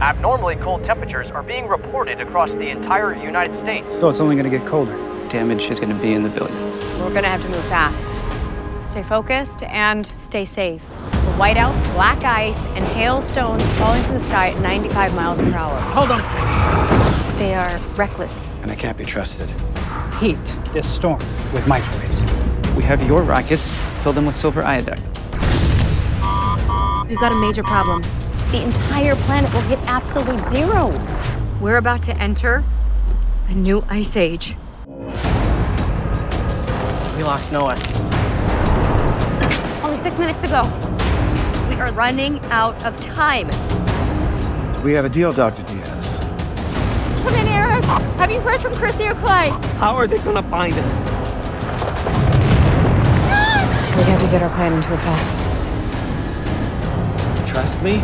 Abnormally cold temperatures are being reported across the entire United States. So it's only going to get colder. Damage is going to be in the billions. We're gonna have to move fast. Stay focused and stay safe. The whiteouts, black ice, and hailstones falling from the sky at 95 miles per hour. Hold on. They are reckless. And I can't be trusted. Heat this storm with microwaves. We have your rockets. Fill them with silver iodide. We've got a major problem. The entire planet will hit absolute zero. We're about to enter a new ice age. We lost Noah. Only 6 minutes to go. We are running out of time. We have a deal, Dr. Diaz. Come in, Eric. Have you heard from Chrissy or Clay? How are they gonna find us? We have to get our plan into effect. Trust me?